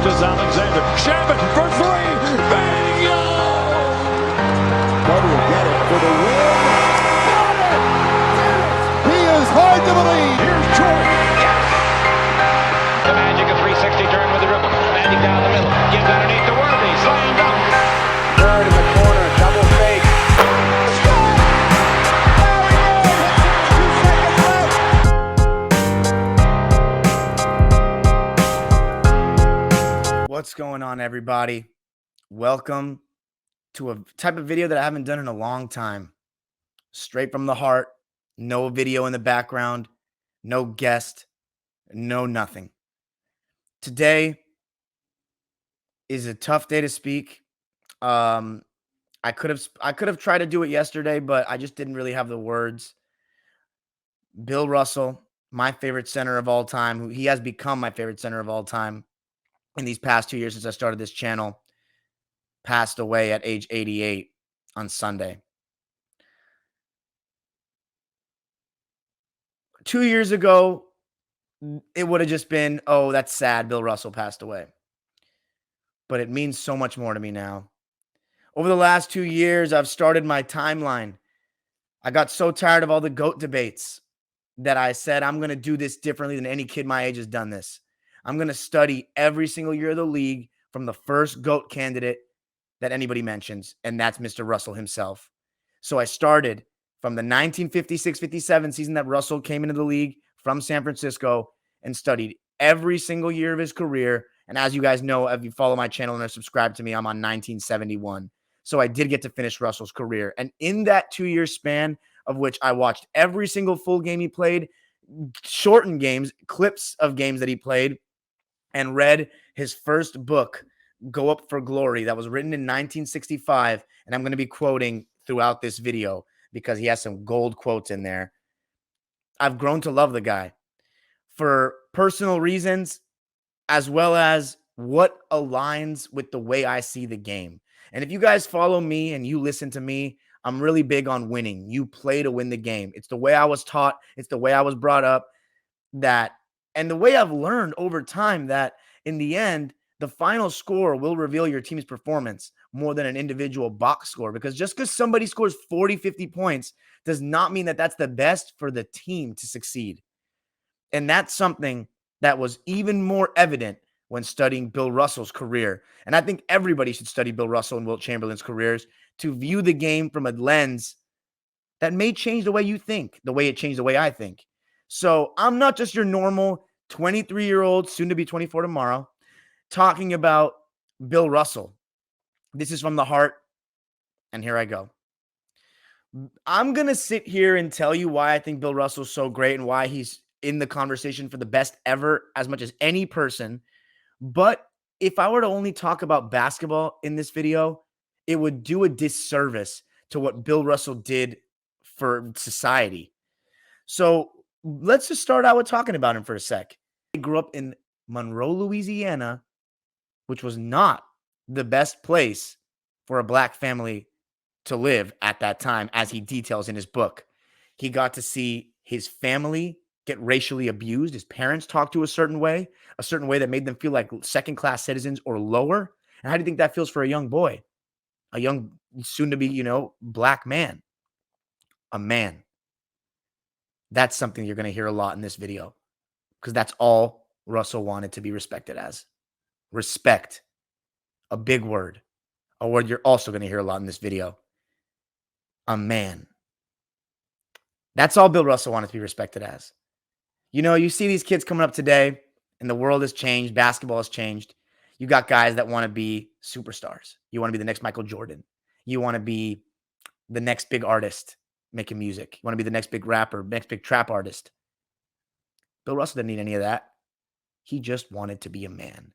is Alexander. Shabbat for three. Bingo! Carter will get it for the win. Got it! He is hard to believe. Here's Jordan. Yes! The Magic, a 360 turn with the dribble. Magic down the middle. Gives underneath to Worthy. Slam dunk. Third in the corner. Double fake. What's going on, everybody? Welcome to a type of video that I haven't done in a long time. Straight from the heart, no video in the background, no guest, no nothing. Today is a tough day to speak. I could have tried to do it yesterday, but I just didn't really have the words. Bill Russell, my favorite center of all time, he has become my favorite center of all time in these past 2 years since I started this channel, passed away at age 88 on Sunday. 2 years ago, it would have just been, oh, that's sad, Bill Russell passed away. But it means so much more to me now. Over the last 2 years, I've started my timeline. I got so tired of all the GOAT debates that I said, I'm going to do this differently than any kid my age has done this. I'm going to study every single year of the league from the first GOAT candidate that anybody mentions, and that's Mr. Russell himself. So I started from the 1956-57 season that Russell came into the league from San Francisco and studied every single year of his career. And as you guys know, if you follow my channel and are subscribed to me, I'm on 1971. So I did get to finish Russell's career. And in that 2-year span, of which I watched every single full game he played, shortened games, clips of games that he played, and read his first book, Go Up for Glory, that was written in 1965. And I'm going to be quoting throughout this video because he has some gold quotes in there. I've grown to love the guy for personal reasons, as well as what aligns with the way I see the game. And if you guys follow me and you listen to me, I'm really big on winning. You play to win the game. It's the way I was taught. It's the way I was brought up. And the way I've learned over time that in the end, the final score will reveal your team's performance more than an individual box score. Because just because somebody scores 40, 50 points does not mean that that's the best for the team to succeed. And that's something that was even more evident when studying Bill Russell's career. And I think everybody should study Bill Russell and Wilt Chamberlain's careers to view the game from a lens that may change the way you think, the way it changed the way I think. So I'm not just your normal 23-year-old, soon to be 24 tomorrow, talking about Bill Russell. This is from the heart, and here I go. I'm going to sit here and tell you why I think Bill Russell's so great and why he's in the conversation for the best ever as much as any person. But if I were to only talk about basketball in this video, it would do a disservice to what Bill Russell did for society. So let's just start out with talking about him for a sec. He grew up in Monroe, Louisiana, which was not the best place for a black family to live at that time, as he details in his book. He got to see his family get racially abused. His parents talked to a certain way that made them feel like second-class citizens or lower. And how do you think that feels for a young boy? A young, soon-to-be, black man. A man. That's something you're going to hear a lot in this video because that's all Russell wanted to be respected as. Respect. A big word. A word you're also going to hear a lot in this video. A man. That's all Bill Russell wanted to be respected as. You see these kids coming up today and the world has changed. Basketball has changed. You got guys that want to be superstars. You want to be the next Michael Jordan. You want to be the next big artist making music. You want to be the next big rapper, next big trap artist. Bill Russell didn't need any of that. He just wanted to be a man,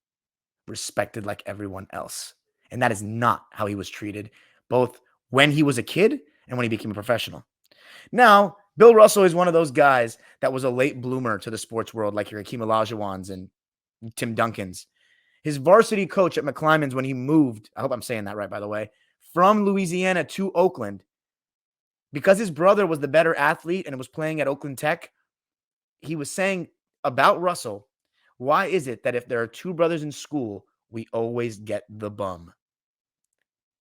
respected like everyone else. And that is not how he was treated, both when he was a kid and when he became a professional. Now, Bill Russell is one of those guys that was a late bloomer to the sports world, like your Hakeem Olajuwons and Tim Duncans. His varsity coach at McClymonds when he moved, I hope I'm saying that right, by the way, from Louisiana to Oakland, because his brother was the better athlete and was playing at Oakland Tech, he was saying about Russell, why is it that if there are two brothers in school, we always get the bum.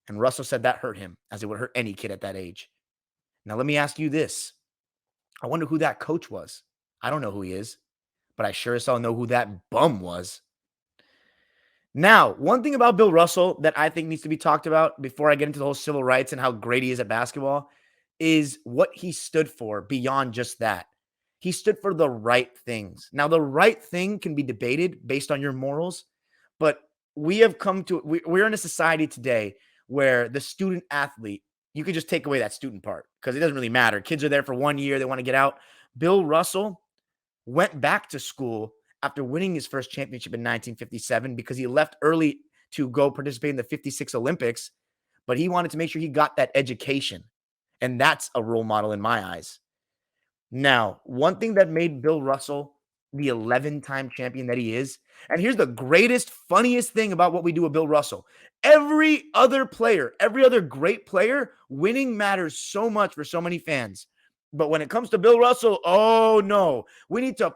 And Russell said that hurt him, as it would hurt any kid at that age. Now, let me ask you this. I wonder who that coach was. I don't know who he is, but I sure as hell know who that bum was. Now, one thing about Bill Russell that I think needs to be talked about before I get into the whole civil rights and how great he is at basketball is what he stood for beyond just that. He stood for the right things. Now, the right thing can be debated based on your morals, but we're in a society today where the student athlete, you could just take away that student part because it doesn't really matter. Kids are there for 1 year, they want to get out. Bill Russell went back to school after winning his first championship in 1957 because he left early to go participate in the 56 Olympics, but he wanted to make sure he got that education. And that's a role model in my eyes. Now, one thing that made Bill Russell the 11-time champion that he is, and here's the greatest, funniest thing about what we do with Bill Russell. Every other player, every other great player, winning matters so much for so many fans. But when it comes to Bill Russell, oh no, we need to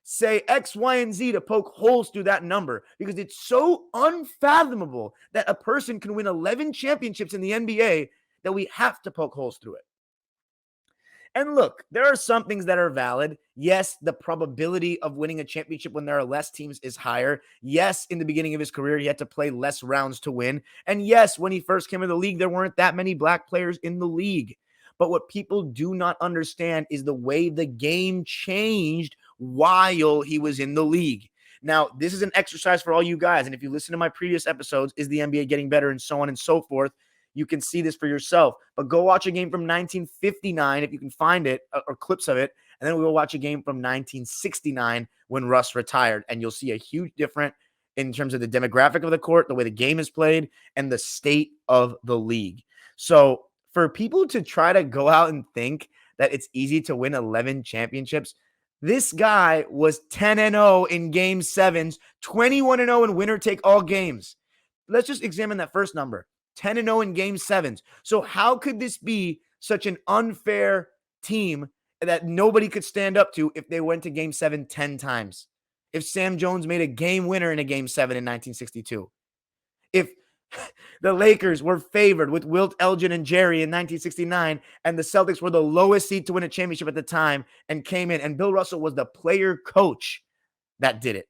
say X, Y, and Z to poke holes through that number because it's so unfathomable that a person can win 11 championships in the NBA that we have to poke holes through it. And look, there are some things that are valid. Yes, the probability of winning a championship when there are less teams is higher. Yes, in the beginning of his career, he had to play less rounds to win. And yes, when he first came in the league, there weren't that many black players in the league. But what people do not understand is the way the game changed while he was in the league. Now, this is an exercise for all you guys. And if you listen to my previous episodes, is the NBA getting better and so on and so forth, you can see this for yourself. But go watch a game from 1959 if you can find it, or clips of it. And then we'll watch a game from 1969 when Russ retired. And you'll see a huge difference in terms of the demographic of the court, the way the game is played, and the state of the league. So for people to try to go out and think that it's easy to win 11 championships, this guy was 10-0 in game sevens, 21-0 in winner-take-all games. Let's just examine that first number. 10-0 in game sevens. So how could this be such an unfair team that nobody could stand up to if they went to game 7 10 times? If Sam Jones made a game winner in a game 7 in 1962? If the Lakers were favored with Wilt, Elgin, and Jerry in 1969, and the Celtics were the lowest seed to win a championship at the time and came in, and Bill Russell was the player coach that did it.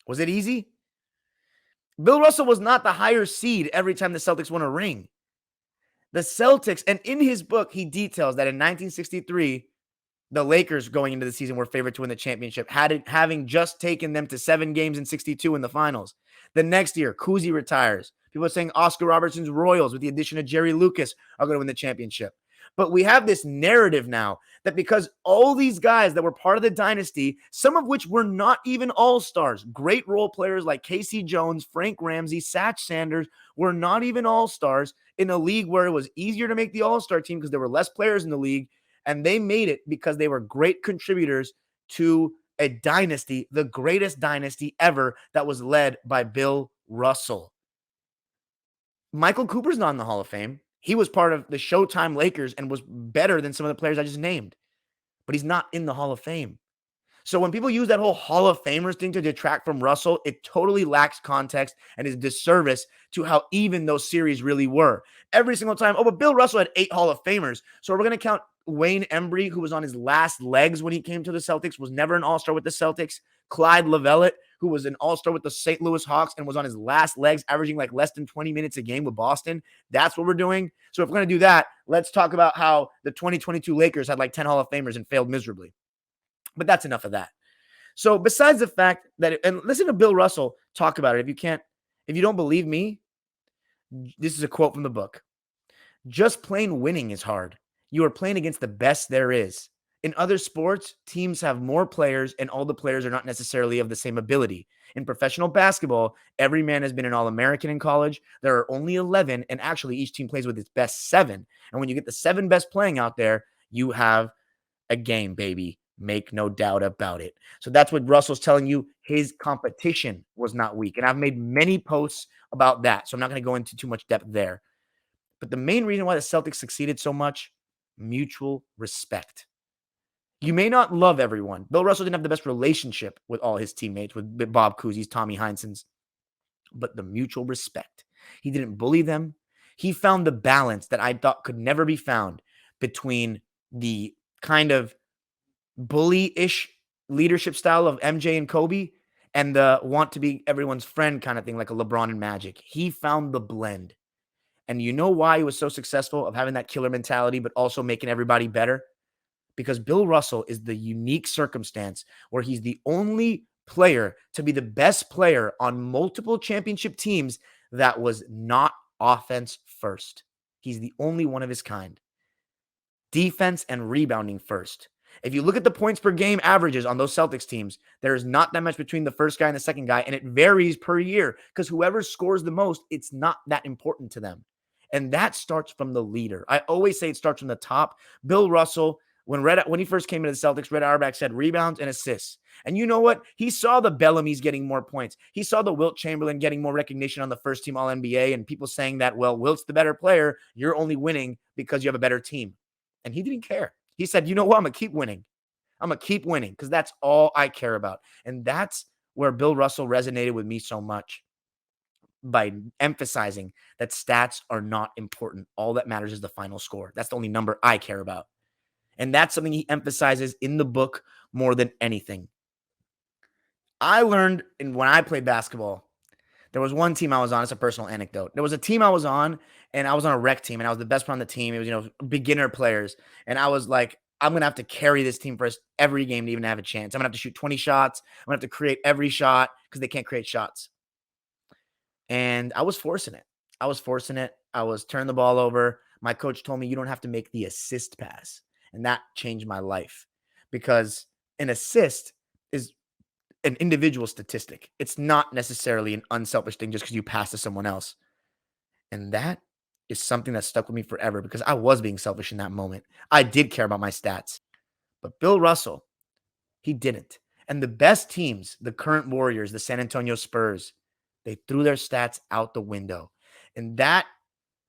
Was it easy? Bill Russell was not the higher seed every time the Celtics won a ring. The Celtics, and in his book, he details that in 1963, the Lakers going into the season were favored to win the championship, having just taken them to 7 games in 62 in the finals. The next year, Cousy retires. People are saying Oscar Robertson's Royals, with the addition of Jerry Lucas, are going to win the championship. But we have this narrative now that because all these guys that were part of the dynasty, some of which were not even all-stars, great role players like Casey Jones, Frank Ramsey, Satch Sanders, were not even all-stars in a league where it was easier to make the all-star team because there were less players in the league, and they made it because they were great contributors to a dynasty, the greatest dynasty ever, that was led by Bill Russell. Michael Cooper's not in the Hall of Fame. He was part of the Showtime Lakers and was better than some of the players I just named. But he's not in the Hall of Fame. So when people use that whole Hall of Famers thing to detract from Russell, it totally lacks context and is a disservice to how even those series really were. Every single time, but Bill Russell had 8 Hall of Famers. So we're going to count Wayne Embry, who was on his last legs when he came to the Celtics, was never an all-star with the Celtics. Clyde Lovellette, who was an all-star with the St. Louis Hawks and was on his last legs, averaging like less than 20 minutes a game with Boston. That's what we're doing. So if we're going to do that, let's talk about how the 2022 Lakers had like 10 Hall of Famers and failed miserably. But that's enough of that. So besides the fact that, and listen to Bill Russell talk about it. If you don't believe me, this is a quote from the book. Just plain winning is hard. You are playing against the best there is. In other sports, teams have more players and all the players are not necessarily of the same ability. In professional basketball, every man has been an All-American in college. There are only 11, and actually each team plays with its best 7. And when you get the 7 best playing out there, you have a game, baby. Make no doubt about it. So that's what Russell's telling you. His competition was not weak. And I've made many posts about that. So I'm not going to go into too much depth there. But the main reason why the Celtics succeeded so much, mutual respect. You may not love everyone. Bill Russell didn't have the best relationship with all his teammates, with Bob Cousy's, Tommy Heinsohn's, but the mutual respect. He didn't bully them. He found the balance that I thought could never be found between the kind of bully-ish leadership style of MJ and Kobe and the want to be everyone's friend kind of thing, like a LeBron and Magic. He found the blend. And you know why he was so successful of having that killer mentality, but also making everybody better? Because Bill Russell is the unique circumstance where he's the only player to be the best player on multiple championship teams that was not offense first. He's the only one of his kind. Defense and rebounding first. If you look at the points per game averages on those Celtics teams, there's not that much between the first guy and the second guy, and it varies per year because whoever scores the most, it's not that important to them. And that starts from the leader. I always say it starts from the top. Bill Russell, when he first came into the Celtics, Red Auerbach said rebounds and assists. And you know what? He saw the Bellamy's getting more points. He saw the Wilt Chamberlain getting more recognition on the first team All-NBA, and people saying that, well, Wilt's the better player. You're only winning because you have a better team. And he didn't care. He said, you know what? I'm going to keep winning. I'm going to keep winning because that's all I care about. And that's where Bill Russell resonated with me so much, by emphasizing that stats are not important. All that matters is the final score. That's the only number I care about. And that's something he emphasizes in the book more than anything. I learned when I played basketball, there was one team I was on. It's a personal anecdote. There was a team I was on, and I was on a rec team, and I was the best player on the team. It was, beginner players. And I was like, I'm going to have to carry this team for every game to even have a chance. I'm going to have to shoot 20 shots. I'm going to have to create every shot because they can't create shots. And I was forcing it. I was turning the ball over. My coach told me, you don't have to make the assist pass. And that changed my life because an assist is an individual statistic. It's not necessarily an unselfish thing just because you pass to someone else. And that is something that stuck with me forever because I was being selfish in that moment. I did care about my stats. But Bill Russell, he didn't. And the best teams, the current Warriors, the San Antonio Spurs, they threw their stats out the window. And that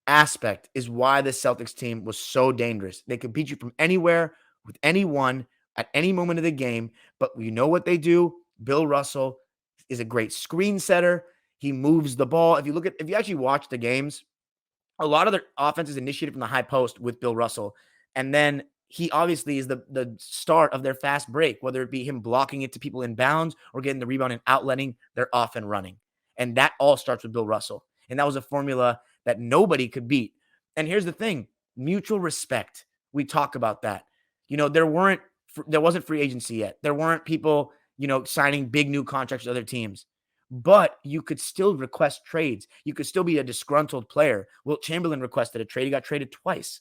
aspect is why the Celtics team was so dangerous. They could beat you from anywhere with anyone at any moment of the game. But you know what they do? Bill Russell is a great screen setter. He moves the ball. If you actually watch the games, a lot of their offense is initiated from the high post with Bill Russell. And then he obviously is the start of their fast break, whether it be him blocking it to people in bounds or getting the rebound and outletting, they're off and running. And that all starts with Bill Russell. And that was a formula that nobody could beat. And here's the thing, mutual respect. We talk about that. There wasn't free agency yet. There weren't people, signing big new contracts with other teams. But you could still request trades. You could still be a disgruntled player. Wilt Chamberlain requested a trade. He got traded twice.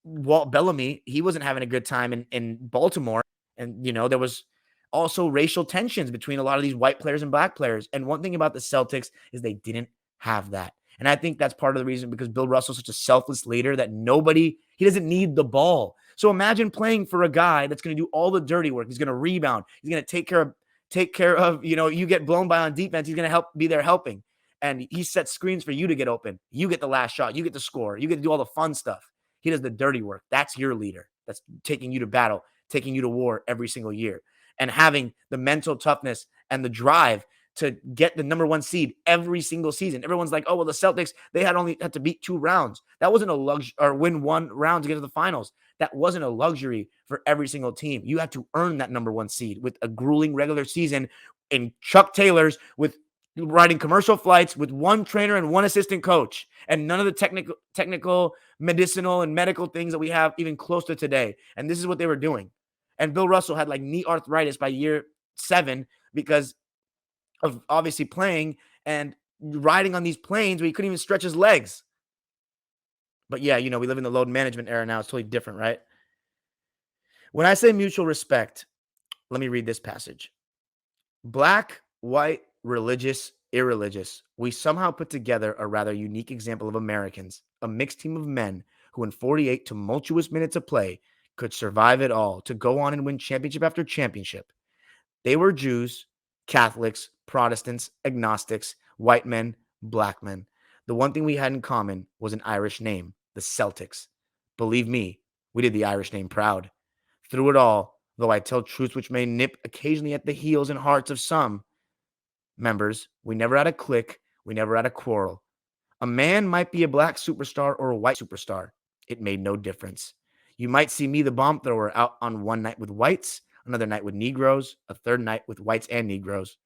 Walt Bellamy, he wasn't having a good time in Baltimore. And, there was also racial tensions between a lot of these white players and black players. And one thing about the Celtics is they didn't have that. And I think that's part of the reason because Bill Russell's such a selfless leader that he doesn't need the ball. So imagine playing for a guy that's going to do all the dirty work. He's going to rebound. He's going to take care of, you get blown by on defense. He's going to be there helping. And he sets screens for you to get open. You get the last shot. You get the score. You get to do all the fun stuff. He does the dirty work. That's your leader. That's taking you to battle, taking you to war every single year, and having the mental toughness and the drive to get the number one seed every single season. Everyone's like, oh, well, the Celtics, they only had to beat 2 rounds. That wasn't a luxury, or win 1 round to get to the finals. That wasn't a luxury for every single team. You had to earn that number one seed with a grueling regular season in Chuck Taylor's, with riding commercial flights with 1 trainer and 1 assistant coach, and none of the technical, medicinal, and medical things that we have even close to today. And this is what they were doing. And Bill Russell had like knee arthritis by year 7 because of obviously playing and riding on these planes where he couldn't even stretch his legs. But yeah, we live in the load management era now. It's totally different, right? When I say mutual respect, let me read this passage. Black, white, religious, irreligious, we somehow put together a rather unique example of Americans, a mixed team of men who in 48 tumultuous minutes of play could survive it all to go on and win championship after championship. They were Jews, Catholics, Protestants, agnostics, white men, black men. The one thing we had in common was an Irish name, the Celtics. Believe me, we did the Irish name proud. Through it all, though I tell truths which may nip occasionally at the heels and hearts of some members, we never had a clique, we never had a quarrel. A man might be a black superstar or a white superstar. It made no difference. You might see me, the bomb thrower, out on one night with whites, another night with Negroes, a third night with whites and Negroes.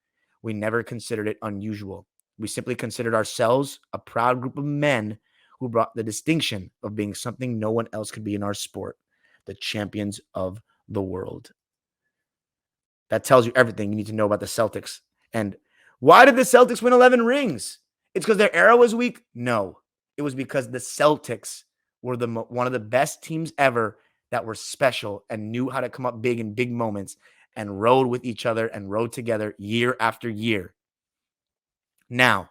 We never considered it unusual. We simply considered ourselves a proud group of men who brought the distinction of being something no one else could be in our sport, the champions of the world. That tells you everything you need to know about the Celtics. And why did the Celtics win 11 rings? It's because their era was weak? No. It was because the Celtics were one of the best teams ever that were special and knew how to come up big in big moments and rode with each other and rode together year after year. Now,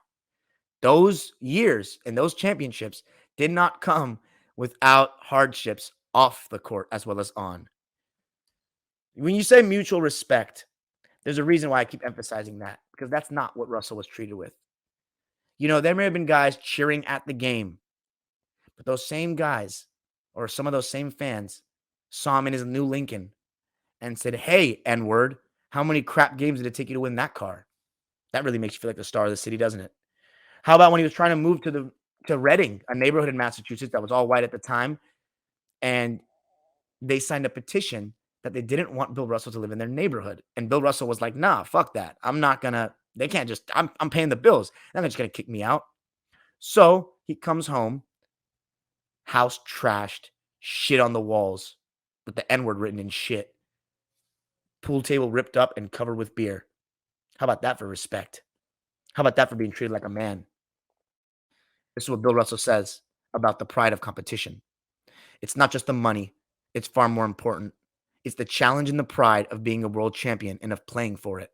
those years and those championships did not come without hardships off the court as well as on. When you say mutual respect, there's a reason why I keep emphasizing that, because that's not what Russell was treated with. You know, there may have been guys cheering at the game, but those same guys or some of those same fans saw him in his new Lincoln and said, "Hey, N-word, how many crap games did it take you to win that car?" That really makes you feel like the star of the city, doesn't it? How about when he was trying to move to Reading, a neighborhood in Massachusetts that was all white at the time, and they signed a petition that they didn't want Bill Russell to live in their neighborhood. And Bill Russell was like, "Nah, fuck that. I'm not gonna, they can't just, I'm paying the bills. They're not just gonna kick me out." So he comes home, house trashed, shit on the walls with the N-word written in shit, pool table ripped up and covered with beer. How about that for respect? How about that for being treated like a man? This is what Bill Russell says about the pride of competition. It's not just the money, it's far more important. It's the challenge and the pride of being a world champion and of playing for it.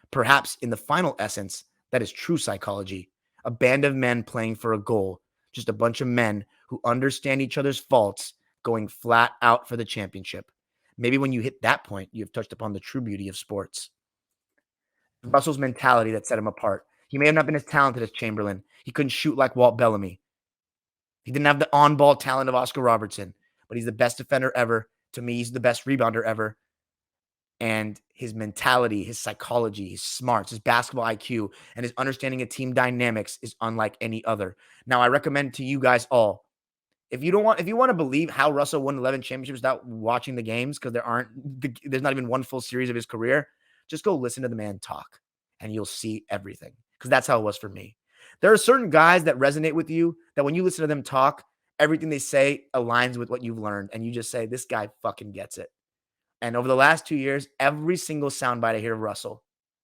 Perhaps in the final essence, that is true psychology. A band of men playing for a goal, just a bunch of men who understand each other's faults, going flat out for the championship. Maybe when you hit that point, you've touched upon the true beauty of sports. Russell's mentality that set him apart. He may have not been as talented as Chamberlain. He couldn't shoot like Walt Bellamy. He didn't have the on-ball talent of Oscar Robertson, but he's the best defender ever. To me, he's the best rebounder ever. And his mentality, his psychology, his smarts, his basketball IQ, and his understanding of team dynamics is unlike any other. Now, I recommend to you guys all, if you want to believe how Russell won 11 championships without watching the games, because there's not even one full series of his career, just go listen to the man talk, and you'll see everything. Because that's how it was for me. There are certain guys that resonate with you that when you listen to them talk, everything they say aligns with what you've learned, and you just say, "This guy fucking gets it." And over the last 2 years, every single soundbite I hear of Russell,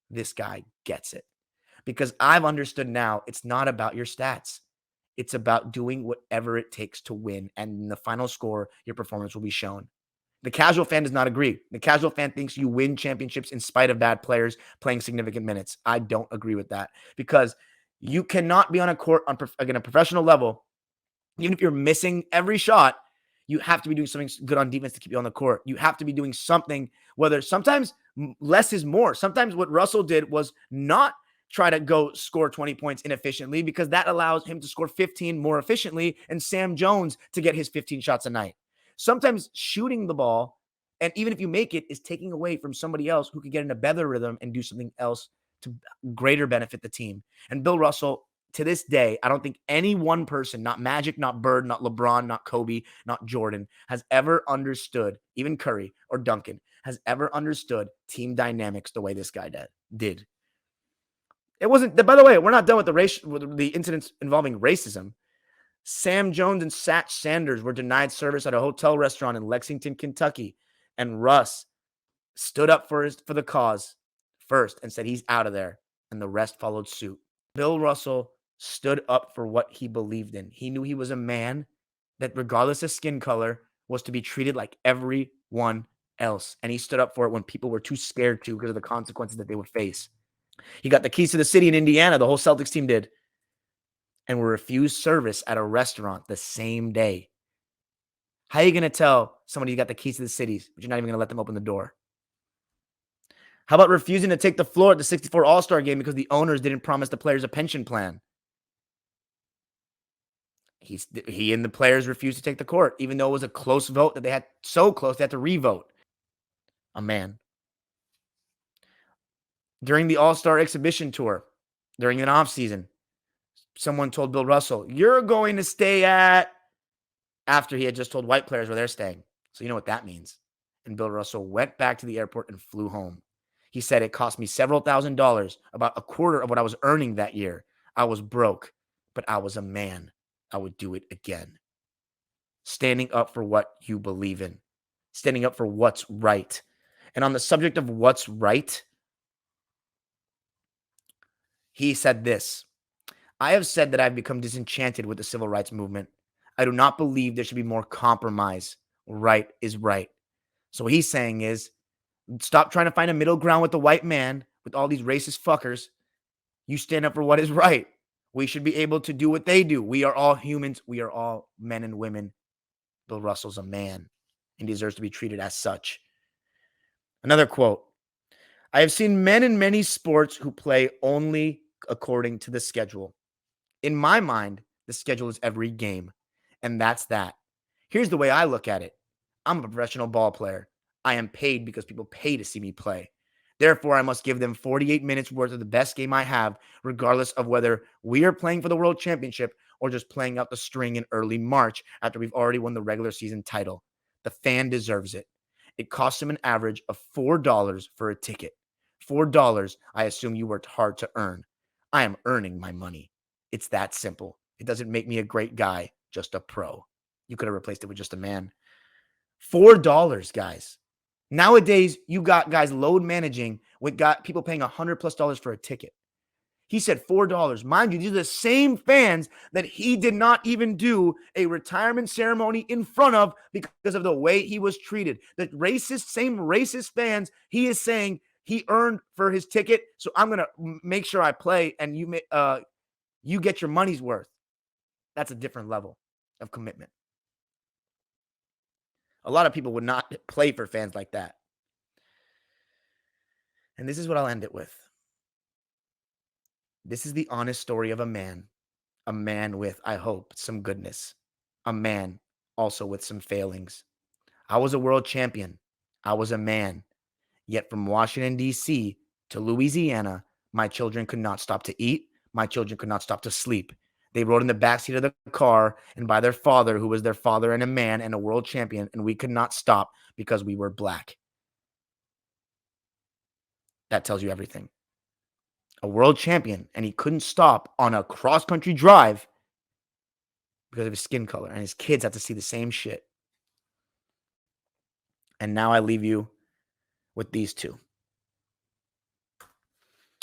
this guy gets it. Because I've understood now it's not about your stats. It's about doing whatever it takes to win. And in the final score, your performance will be shown. The casual fan does not agree. The casual fan thinks you win championships in spite of bad players playing significant minutes. I don't agree with that, because you cannot be on a court on again, a professional level. Even if you're missing every shot, you have to be doing something good on defense to keep you on the court. You have to be doing something, whether sometimes less is more. Sometimes what Russell did was not try to go score 20 points inefficiently, because that allows him to score 15 more efficiently and Sam Jones to get his 15 shots a night. Sometimes shooting the ball, and even if you make it, is taking away from somebody else who could get in a better rhythm and do something else to greater benefit the team. And Bill Russell, to this day, I don't think any one person, not Magic, not Bird, not LeBron, not Kobe, not Jordan, has ever understood, even Curry or Duncan, has ever understood team dynamics the way this guy did. It wasn't, by the way, we're not done with the incidents involving racism. Sam Jones and Satch Sanders were denied service at a hotel restaurant in Lexington, Kentucky, and Russ stood up for the cause first and said he's out of there, and the rest followed suit. Bill Russell stood up for what he believed in. He knew he was a man that, regardless of skin color, was to be treated like everyone else, and he stood up for it when people were too scared to because of the consequences that they would face. He got the keys to the city in Indiana, the whole Celtics team did, and were refused service at a restaurant the same day. How are you going to tell somebody you got the keys to the cities, but you're not even going to let them open the door? How about refusing to take the floor at the 64 All-Star game because the owners didn't promise the players a pension plan? He and the players refused to take the court, even though it was a close vote that they had so close they had to re-vote. A man. During the All-Star Exhibition Tour, during an offseason, someone told Bill Russell, you're going to stay at, after he had just told white players where they're staying. So you know what that means. And Bill Russell went back to the airport and flew home. He said, it cost me several $1,000s, about a quarter of what I was earning that year. I was broke, but I was a man. I would do it again. Standing up for what you believe in. Standing up for what's right. And on the subject of what's right, he said this. I have said that I've become disenchanted with the civil rights movement. I do not believe there should be more compromise. Right is right. So what he's saying is, stop trying to find a middle ground with the white man, with all these racist fuckers. You stand up for what is right. We should be able to do what they do. We are all humans. We are all men and women. Bill Russell's a man and deserves to be treated as such. Another quote. I have seen men in many sports who play only according to the schedule. In my mind, the schedule is every game, and that's that. Here's the way I look at it. I'm a professional ball player. I am paid because people pay to see me play. Therefore, I must give them 48 minutes worth of the best game I have, regardless of whether we are playing for the World Championship or just playing out the string in early March after we've already won the regular season title. The fan deserves it. It costs him an average of $4 for a ticket. $4, I assume you worked hard to earn. I am earning my money. It's that simple. It doesn't make me a great guy, just a pro. You could have replaced it with just a man. $4, guys. Nowadays, you got guys load managing with got people paying $100+ for a ticket. He said $4. Mind you, these are the same fans that he did not even do a retirement ceremony in front of because of the way he was treated. The same racist fans, he is saying he earned for his ticket, so I'm going to make sure I play and you get your money's worth. That's a different level of commitment. A lot of people would not play for fans like that. And this is what I'll end it with. This is the honest story of a man with, I hope, some goodness, a man also with some failings. I was a world champion. I was a man. Yet from Washington, D.C. to Louisiana, my children could not stop to eat. My children could not stop to sleep. They rode in the backseat of the car and by their father, who was their father and a man and a world champion, and we could not stop because we were black. That tells you everything. A world champion, and he couldn't stop on a cross-country drive because of his skin color, and his kids had to see the same shit. And now I leave you with these two.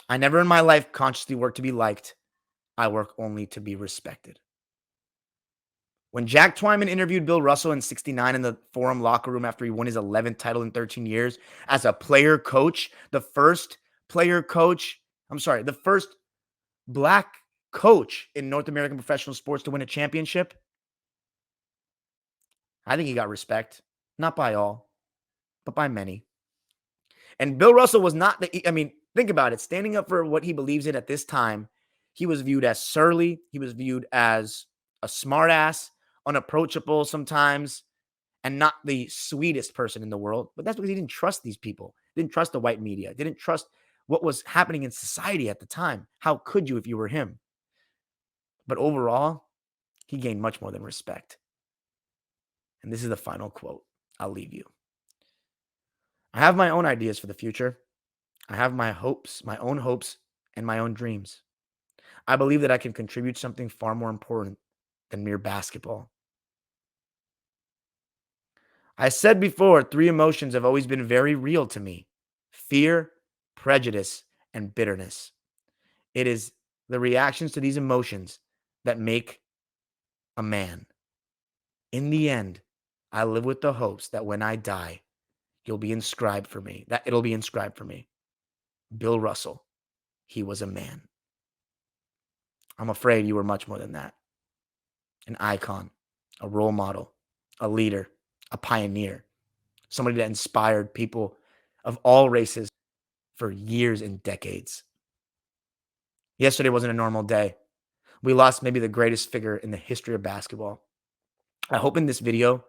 I never in my life consciously worked to be liked. I work only to be respected. When Jack Twyman interviewed Bill Russell in '69 in the Forum locker room after he won his 11th title in 13 years as a player coach, the first black coach in North American professional sports to win a championship, I think he got respect. Not by all, but by many. And Bill Russell was not think about it. Standing up for what he believes in at this time, he was viewed as surly. He was viewed as a smartass, unapproachable sometimes, and not the sweetest person in the world. But that's because he didn't trust these people. Didn't trust the white media. Didn't trust what was happening in society at the time. How could you if you were him? But overall, he gained much more than respect. And this is the final quote. I'll leave you. I have my own ideas for the future. I have my hopes, my own hopes, and my own dreams. I believe that I can contribute something far more important than mere basketball. I said before, 3 emotions have always been very real to me: fear, prejudice, and bitterness. It is the reactions to these emotions that make a man. In the end, I live with the hopes that when I die, it'll be inscribed for me. Bill Russell, he was a man. I'm afraid you were much more than that. An icon, a role model, a leader, a pioneer, somebody that inspired people of all races for years and decades. Yesterday wasn't a normal day. We lost maybe the greatest figure in the history of basketball. I hope in this video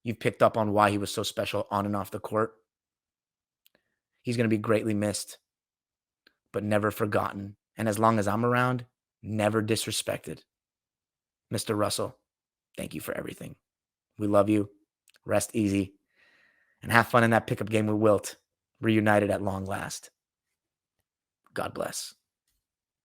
you've picked up on why he was so special on and off the court. He's going to be greatly missed, but never forgotten. And as long as I'm around, never disrespected. Mr. Russell, thank you for everything. We love you. Rest easy. And have fun in that pickup game with Wilt. Reunited at long last. God bless.